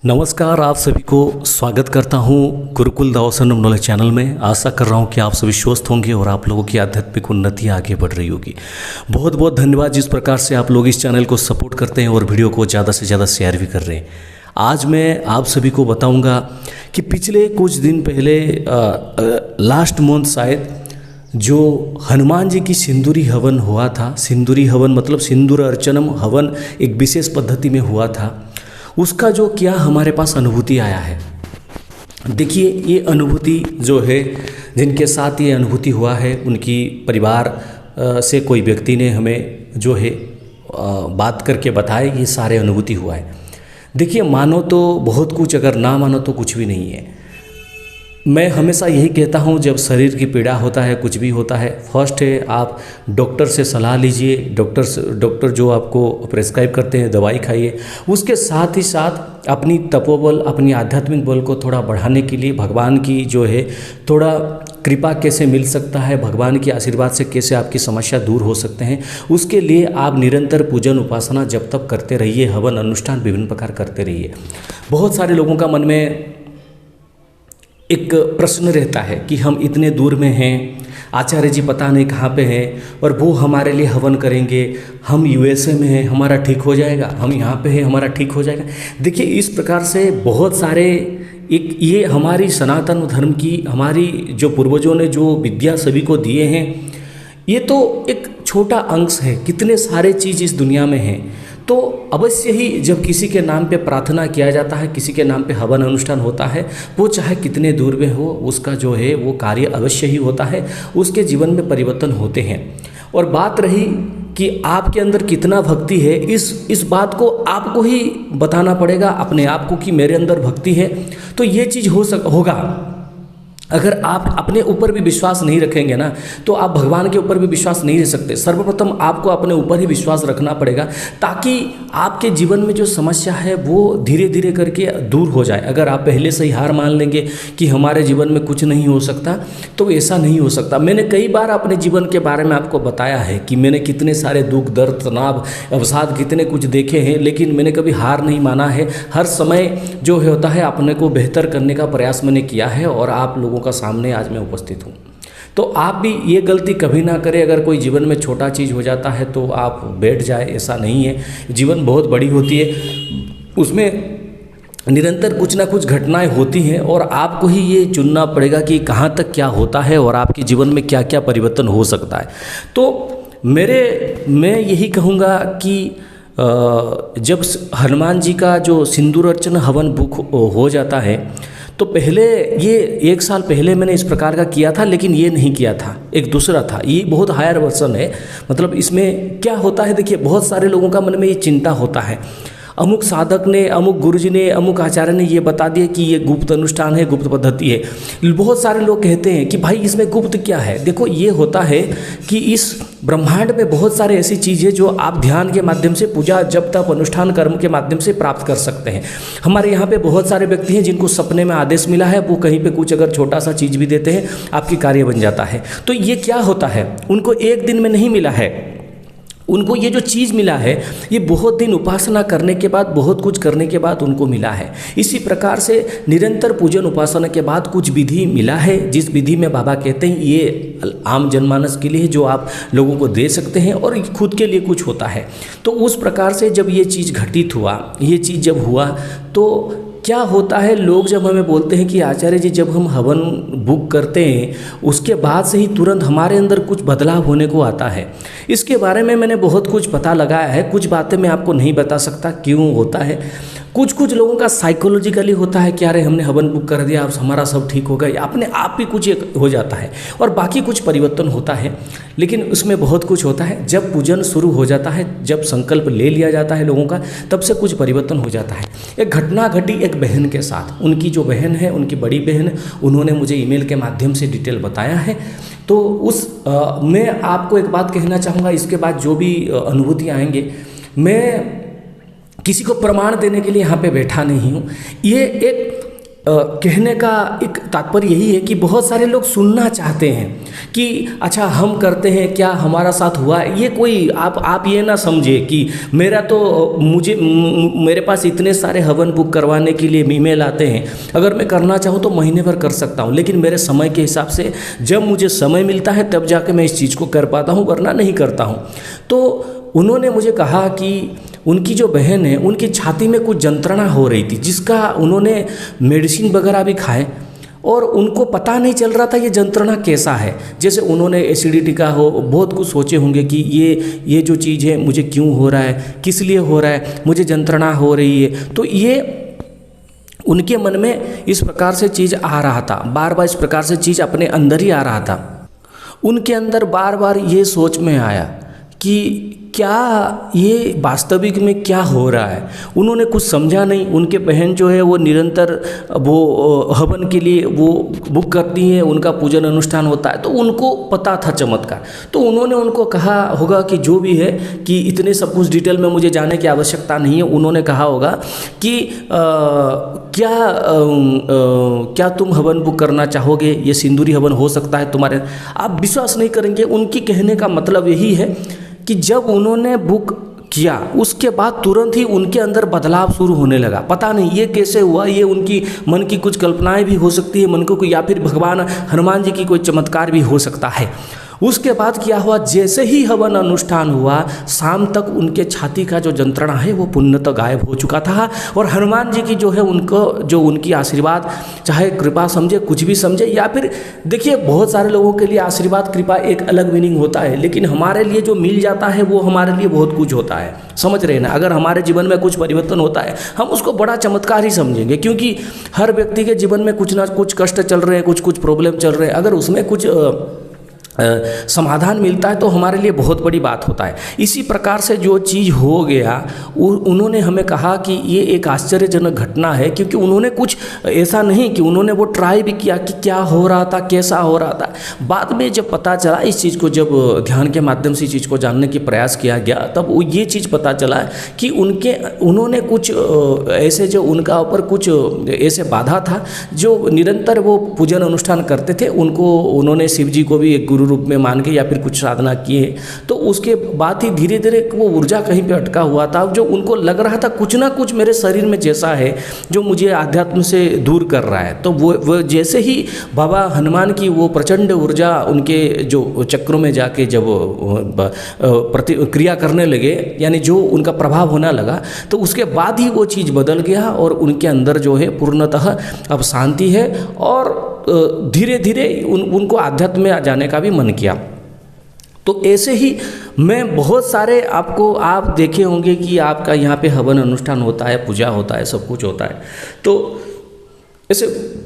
नमस्कार, आप सभी को स्वागत करता हूं गुरुकुल दावसन नॉलेज चैनल में। आशा कर रहा हूं कि आप सभी स्वस्थ होंगे और आप लोगों की आध्यात्मिक उन्नति आगे बढ़ रही होगी। बहुत बहुत धन्यवाद जिस प्रकार से आप लोग इस चैनल को सपोर्ट करते हैं और वीडियो को ज़्यादा से ज़्यादा शेयर भी कर रहे हैं। आज मैं आप सभी को बताऊंगा कि पिछले कुछ दिन पहले लास्ट मंथ शायद जो हनुमान जी की सिंदूरी हवन हुआ था। सिंदूरी हवन मतलब सिंदूर अर्चनम हवन एक विशेष पद्धति में हुआ था। उसका जो क्या हमारे पास अनुभूति आया है, देखिए ये अनुभूति जो है, जिनके साथ ये अनुभूति हुआ है उनकी परिवार से कोई व्यक्ति ने हमें जो है बात करके बताया ये सारे अनुभूति हुआ है। देखिए मानो तो बहुत कुछ, अगर ना मानो तो कुछ भी नहीं है। मैं हमेशा यही कहता हूँ, जब शरीर की पीड़ा होता है, कुछ भी होता है, फर्स्ट है आप डॉक्टर से सलाह लीजिए। डॉक्टर जो आपको प्रेस्क्राइब करते हैं दवाई खाइए। उसके साथ ही साथ अपनी तपोबल, अपनी आध्यात्मिक बल को थोड़ा बढ़ाने के लिए भगवान की जो है थोड़ा कृपा कैसे मिल सकता है, भगवान के आशीर्वाद से कैसे आपकी समस्या दूर हो सकते हैं, उसके लिए आप निरंतर पूजन उपासना जब तक करते रहिए, हवन अनुष्ठान विभिन्न प्रकार करते रहिए। बहुत सारे लोगों का मन में एक प्रश्न रहता है कि हम इतने दूर में हैं, आचार्य जी पता नहीं कहाँ पे हैं और वो हमारे लिए हवन करेंगे। हम यूएसए में हैं, हमारा ठीक हो जाएगा। हम यहाँ पे हैं, हमारा ठीक हो जाएगा। देखिए इस प्रकार से बहुत सारे एक ये हमारी सनातन धर्म की, हमारी जो पूर्वजों ने जो विद्या सभी को दिए हैं, ये तो एक छोटा अंश है। कितने सारे चीज़ इस दुनिया में हैं। तो अवश्य ही जब किसी के नाम पे प्रार्थना किया जाता है, किसी के नाम पे हवन अनुष्ठान होता है, वो चाहे कितने दूर में हो, उसका जो है वो कार्य अवश्य ही होता है, उसके जीवन में परिवर्तन होते हैं। और बात रही कि आपके अंदर कितना भक्ति है, इस बात को आपको ही बताना पड़ेगा अपने आप को कि मेरे अंदर भक्ति है। तो ये चीज़ होगा। अगर आप अपने ऊपर भी विश्वास नहीं रखेंगे ना, तो आप भगवान के ऊपर भी विश्वास नहीं रख सकते। सर्वप्रथम आपको अपने ऊपर ही विश्वास रखना पड़ेगा, ताकि आपके जीवन में जो समस्या है वो धीरे धीरे करके दूर हो जाए। अगर आप पहले से ही हार मान लेंगे कि हमारे जीवन में कुछ नहीं हो सकता, तो ऐसा नहीं हो सकता। मैंने कई बार अपने जीवन के बारे में आपको बताया है कि मैंने कितने सारे दुख, दर्द, तनाव, अवसाद कितने कुछ देखे हैं, लेकिन मैंने कभी हार नहीं माना है। हर समय जो होता है अपने को बेहतर करने का प्रयास मैंने किया है और आप लोगों का सामने आज मैं उपस्थित हूँ। तो आप भी ये गलती कभी ना करें। अगर कोई जीवन में छोटा चीज़ हो जाता है तो आप बैठ जाए, ऐसा नहीं है। जीवन बहुत बड़ी होती है, उसमें निरंतर कुछ ना कुछ घटनाएं होती हैं और आपको ही ये चुनना पड़ेगा कि कहाँ तक क्या होता है और आपके जीवन में क्या क्या परिवर्तन हो सकता है। तो मैं यही कहूँगा कि जब हनुमान जी का जो सिंदूर अर्चन हवन बुक हो जाता है, तो पहले ये 1 साल पहले मैंने इस प्रकार का किया था, लेकिन ये नहीं किया था, एक दूसरा था। ये बहुत हायर वर्जन है। मतलब इसमें क्या होता है, देखिए बहुत सारे लोगों का मन में ये चिंता होता है, अमुक साधक ने, अमुक गुरुजी ने, अमुक आचार्य ने ये बता दिया कि ये गुप्त अनुष्ठान है, गुप्त पद्धति है। बहुत सारे लोग कहते हैं कि भाई इसमें गुप्त क्या है। देखो ये होता है कि इस ब्रह्मांड में बहुत सारे ऐसी चीज़ें जो आप ध्यान के माध्यम से, पूजा जब तक, अनुष्ठान कर्म के माध्यम से प्राप्त कर सकते हैं। हमारे यहाँ पे बहुत सारे व्यक्ति हैं जिनको सपने में आदेश मिला है, वो कहीं पे कुछ अगर छोटा सा चीज़ भी देते हैं, आपकी कार्य बन जाता है। तो ये क्या होता है, उनको एक दिन में नहीं मिला है। उनको ये जो चीज़ मिला है, ये बहुत दिन उपासना करने के बाद, बहुत कुछ करने के बाद उनको मिला है। इसी प्रकार से निरंतर पूजन उपासना के बाद कुछ विधि मिला है, जिस विधि में बाबा कहते हैं ये आम जनमानस के लिए जो आप लोगों को दे सकते हैं और खुद के लिए कुछ होता है। तो उस प्रकार से जब ये चीज़ घटित हुआ, ये चीज़ जब हुआ, तो क्या होता है, लोग जब हमें बोलते हैं कि आचार्य जी जब हम हवन बुक करते हैं उसके बाद से ही तुरंत हमारे अंदर कुछ बदलाव होने को आता है। इसके बारे में मैंने बहुत कुछ पता लगाया है। कुछ बातें मैं आपको नहीं बता सकता क्यों होता है। कुछ लोगों का साइकोलॉजिकली होता है कि अरे हमने हवन बुक कर दिया, अब हमारा सब ठीक हो गया, अपने आप ही कुछ एक हो जाता है और बाकी कुछ परिवर्तन होता है। लेकिन उसमें बहुत कुछ होता है। जब पूजन शुरू हो जाता है, जब संकल्प ले लिया जाता है लोगों का, तब से कुछ परिवर्तन हो जाता है। एक घटना घटी एक बहन के साथ। उनकी जो बहन है, उनकी बड़ी बहन, उन्होंने मुझे ईमेल के माध्यम से डिटेल बताया है। तो मैं आपको एक बात कहना चाहूँगा, इसके बाद जो भी अनुभूति आएंगे, मैं किसी को प्रमाण देने के लिए यहाँ पे बैठा नहीं हूँ। ये एक कहने का एक तात्पर्य यही है कि बहुत सारे लोग सुनना चाहते हैं कि अच्छा हम करते हैं, क्या हमारा साथ हुआ है। ये कोई आप ये ना समझे कि मेरा तो मेरे पास इतने सारे हवन बुक करवाने के लिए ईमेल आते हैं, अगर मैं करना चाहूँ तो महीने भर कर सकता हूँ, लेकिन मेरे समय के हिसाब से जब मुझे समय मिलता है तब जाके मैं इस चीज़ को कर पाता हूँ, वरना नहीं करता हूँ। तो उन्होंने मुझे कहा कि उनकी जो बहन है उनकी छाती में कुछ जंत्रणा हो रही थी, जिसका उन्होंने मेडिसिन वगैरह भी खाए और उनको पता नहीं चल रहा था ये जंत्रणा कैसा है। जैसे उन्होंने एसिडिटी का हो, बहुत कुछ सोचे होंगे कि ये जो चीज़ है मुझे क्यों हो रहा है, किस लिए हो रहा है, मुझे जंत्रणा हो रही है। तो ये उनके मन में इस प्रकार से चीज़ आ रहा था, बार बार इस प्रकार से चीज़ अपने अंदर ही आ रहा था। उनके अंदर बार बार ये सोच में आया कि क्या ये वास्तविक में क्या हो रहा है। उन्होंने कुछ समझा नहीं। उनके बहन जो है वो निरंतर वो हवन के लिए वो बुक करती है, उनका पूजन अनुष्ठान होता है, तो उनको पता था चमत्कार। तो उन्होंने उनको कहा होगा कि जो भी है कि इतने सब कुछ डिटेल में मुझे जाने की आवश्यकता नहीं है। उन्होंने कहा होगा कि क्या तुम हवन बुक करना चाहोगे, ये सिंदूरी हवन हो सकता है तुम्हारे। आप विश्वास नहीं करेंगे, उनकी कहने का मतलब यही है कि जब उन्होंने बुक किया उसके बाद तुरंत ही उनके अंदर बदलाव शुरू होने लगा। पता नहीं ये कैसे हुआ, ये उनकी मन की कुछ कल्पनाएं भी हो सकती है मन को, या फिर भगवान हनुमान जी की कोई चमत्कार भी हो सकता है। उसके बाद क्या हुआ, जैसे ही हवन अनुष्ठान हुआ शाम तक उनके छाती का जो जंत्रणा है वो पूर्णतः गायब हो चुका था। और हनुमान जी की जो है उनकी आशीर्वाद, चाहे कृपा समझे, कुछ भी समझे, या फिर देखिए बहुत सारे लोगों के लिए आशीर्वाद कृपा एक अलग मीनिंग होता है, लेकिन हमारे लिए जो मिल जाता है वो हमारे लिए बहुत कुछ होता है। समझ रहे हैं ना। अगर हमारे जीवन में कुछ परिवर्तन होता है हम उसको बड़ा चमत्कार ही समझेंगे, क्योंकि हर व्यक्ति के जीवन में कुछ ना कुछ कष्ट चल रहे हैं, कुछ प्रॉब्लम चल रहे हैं। अगर उसमें कुछ समाधान मिलता है तो हमारे लिए बहुत बड़ी बात होता है। इसी प्रकार से जो चीज़ हो गया, उन्होंने हमें कहा कि ये एक आश्चर्यजनक घटना है, क्योंकि उन्होंने कुछ ऐसा नहीं कि उन्होंने वो ट्राई भी किया कि क्या हो रहा था, कैसा हो रहा था। बाद में जब पता चला इस चीज़ को, जब ध्यान के माध्यम से इस चीज़ को जानने की प्रयास किया गया, तब ये चीज़ पता चला कि उन्होंने कुछ ऐसे, जो उनका ऊपर कुछ ऐसे बाधा था, जो निरंतर वो पूजन अनुष्ठान करते थे, उन्होंने शिव जी को भी एक गुरु रूप में मान के या फिर कुछ साधना किए, तो उसके बाद ही धीरे धीरे वो ऊर्जा कहीं पे अटका हुआ था, जो उनको लग रहा था कुछ ना कुछ मेरे शरीर में जैसा है जो मुझे आध्यात्म से दूर कर रहा है। तो वो जैसे ही बाबा हनुमान की वो प्रचंड ऊर्जा उनके जो चक्रों में जाके जब प्रतिक्रिया करने लगे, यानी जो उनका प्रभाव होने लगा, तो उसके बाद ही वो चीज़ बदल गया और उनके अंदर जो है पूर्णतः अब शांति है। और धीरे धीरे उनको आध्यात्म में जाने का भी मन किया। तो ऐसे ही मैं बहुत सारे आप देखे होंगे कि आपका यहाँ पे हवन अनुष्ठान होता है, पूजा होता है, सब कुछ होता है। तो ऐसे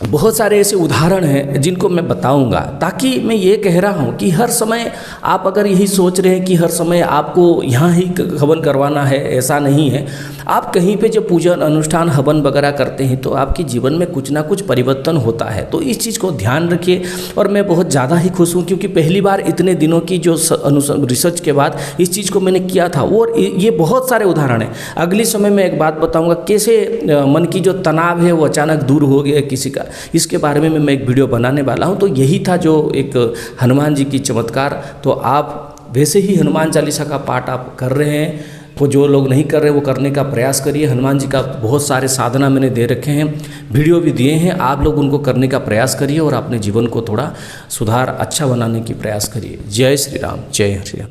बहुत सारे ऐसे उदाहरण हैं जिनको मैं बताऊंगा, ताकि मैं ये कह रहा हूँ कि हर समय आप अगर यही सोच रहे हैं कि हर समय आपको यहाँ ही हवन करवाना है, ऐसा नहीं है। आप कहीं पे जब पूजन अनुष्ठान हवन वगैरह करते हैं तो आपके जीवन में कुछ ना कुछ परिवर्तन होता है। तो इस चीज़ को ध्यान रखिए। और मैं बहुत ज़्यादा ही खुश हूँ, क्योंकि पहली बार इतने दिनों की जो रिसर्च के बाद इस चीज़ को मैंने किया था। और ये बहुत सारे उदाहरण हैं। अगले समय में एक बात बताऊँगा, कैसे मन की जो तनाव है वो अचानक दूर हो गया किसी का, इसके बारे में मैं एक वीडियो बनाने वाला हूं। तो यही था जो एक हनुमान जी की चमत्कार। तो आप वैसे ही हनुमान चालीसा का पाठ आप कर रहे हैं, वो जो लोग नहीं कर रहे वो करने का प्रयास करिए। हनुमान जी का बहुत सारे साधना मैंने दे रखे हैं, वीडियो भी दिए हैं, आप लोग उनको करने का प्रयास करिए और अपने जीवन को थोड़ा सुधार अच्छा बनाने की प्रयास करिए। जय श्री राम, जय श्री राम।